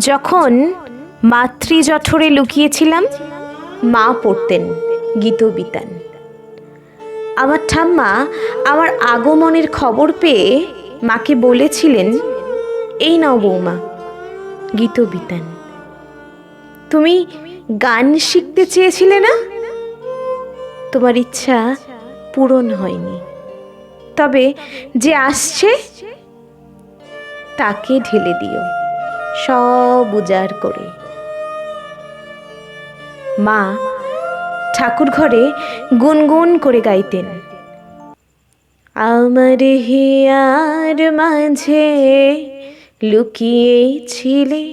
যখন মাতৃজঠরে লুকিয়েছিলাম, মা পড়তেন গীতবিতান। আমার ঠাম্মা আমার আগমনের খবর পেয়ে মাকে বলেছিলেন, এই নাও বৌমা গীতবিতান। তুমি গান শিখতে চেয়েছিলে না? তোমার ইচ্ছা পূরণ হয়নি, তবে যে আসছে তাকে ঢেলে দিও সব উজাড় করে। মা ঠাকুর ঘরে গুনগুন করে গাইতেন, আমার হিয়ার মাঝে লুকিয়েছিলে,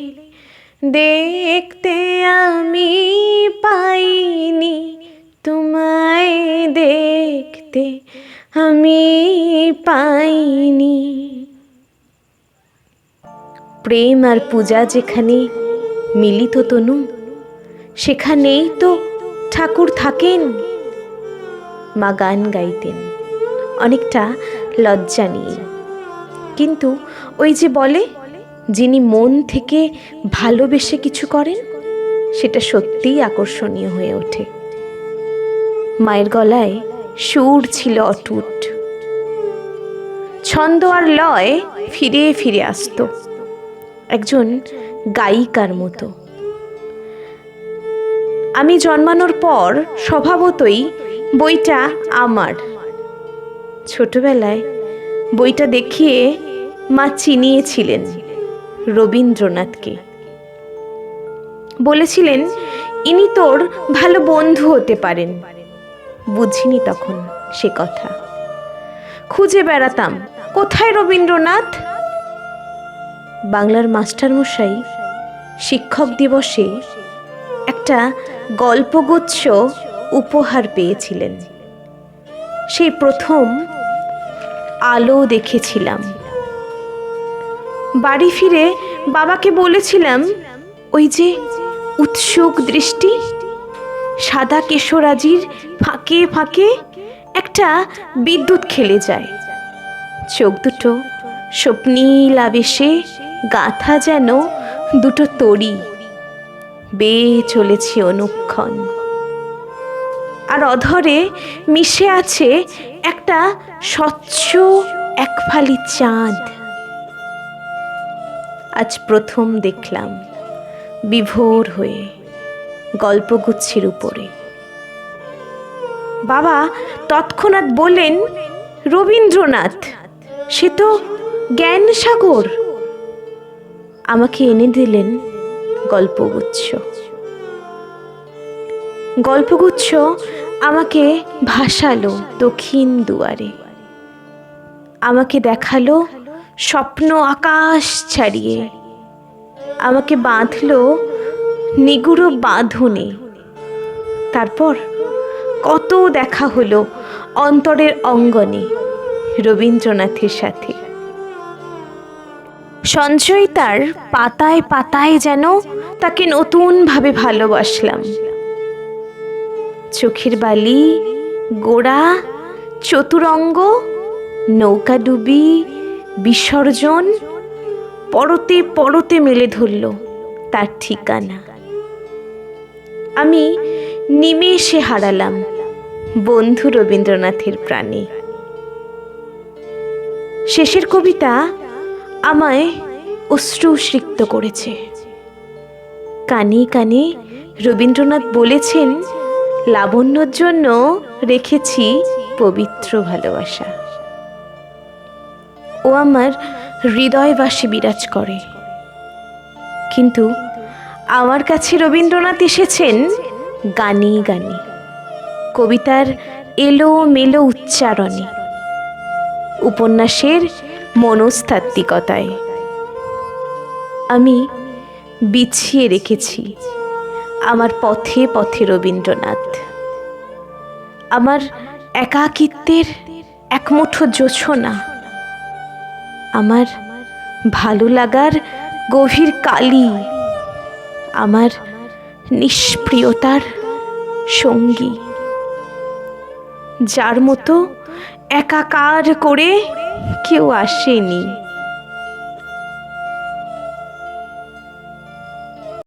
দেখতে আমি পাইনি, তোমায় দেখতে আমি পাইনি। প্রেম আর পূজা যেখানে মিলিত তনু, সেখানেই তো ঠাকুর থাকেন। মা গান গাইতেন অনেকটা লজ্জা নিয়ে, কিন্তু ওই যে বলে, যিনি মন থেকে ভালোবেসে কিছু করেন সেটা সত্যিই আকর্ষণীয় হয়ে ওঠে। মায়ের গলায় সুর ছিল অটুট, ছন্দ আর লয় ফিরে ফিরে আসতো একজন গায়িকার মতো। আমি জন্মানোর পর স্বভাবতই বইটা আমার। ছোটবেলায় বইটা দেখিয়ে মা চিনিয়েছিলেন রবীন্দ্রনাথকে, বলেছিলেন ইনি তোর ভালো বন্ধু হতে পারেন। বুঝিনি তখন সে কথা, খুঁজে বেড়াতাম কোথায় রবীন্দ্রনাথ। বাংলার মাস্টারমশাই শিক্ষক দিবসে একটা গল্পগুচ্ছ উপহার পেয়েছিলেন। সেই প্রথম আলো দেখেছিলাম। বাড়ি ফিরে বাবাকে বলেছিলাম, ওই যে উৎসুক দৃষ্টি, সাদা কেশরাজির ফাঁকে ফাঁকে একটা বিদ্যুৎ খেলে যায়, চোখ দুটো স্বপ্নীল আবেশে গাঁথা যেন দুটো তরি, বেয়ে চলেছে অনুক্ষণ। আর অধরে মিশে আছে একটা স্বচ্ছ একফালি চাঁদ। আজ প্রথম দেখলাম বিভোর হয়ে গল্পগুচ্ছের উপরে। বাবা তৎক্ষণাৎ বললেন, রবীন্দ্রনাথ, সে তো জ্ঞান সাগর। আমাকে এনে দিলেন গল্পগুচ্ছ। গল্পগুচ্ছ আমাকে ভাসালো দক্ষিণ দুয়ারে, আমাকে দেখালো স্বপ্ন আকাশ ছাড়িয়ে, আমাকে বাঁধলো নিগুড় বাঁধনে। তারপর কত দেখা হলো অন্তরের অঙ্গনে রবীন্দ্রনাথের সাথে। সঞ্চয়িতার পাতায় পাতায় যেন তাকে নতুনভাবে ভালোবাসলাম। চোখের বালি, গোড়া, চতুরঙ্গ, নৌকাডুবি, বিসর্জন, পরতে পরতে মেলে ধরল তার ঠিকানা। আমি নিমেষে হারালাম বন্ধু রবীন্দ্রনাথের প্রাণে। শেষের কবিতা আমায় অশ্রুসিক্ত করেছে। কানে কানে রবীন্দ্রনাথ বলেছেন, লাবণ্যর জন্য রেখেছি পবিত্র ভালোবাসা। ও আমার হৃদয়বাসী বিরাজ করে, কিন্তু আমার কাছে রবীন্দ্রনাথ এসেছেন গানে গানে, কবিতার এলো মেলো উচ্চারণে, উপন্যাসের মনস্তাত্ত্বিকতায়। আমি বিছিয়ে রেখেছি আমার পথে পথে রবীন্দ্রনাথ, আমার একাকিত্বের একমুঠো জোছনা, আমার ভালো লাগার গভীর কালি, আমার নিষ্প্রিয়তার সঙ্গী, যার মতো একাকার করে কেউ আসেনি।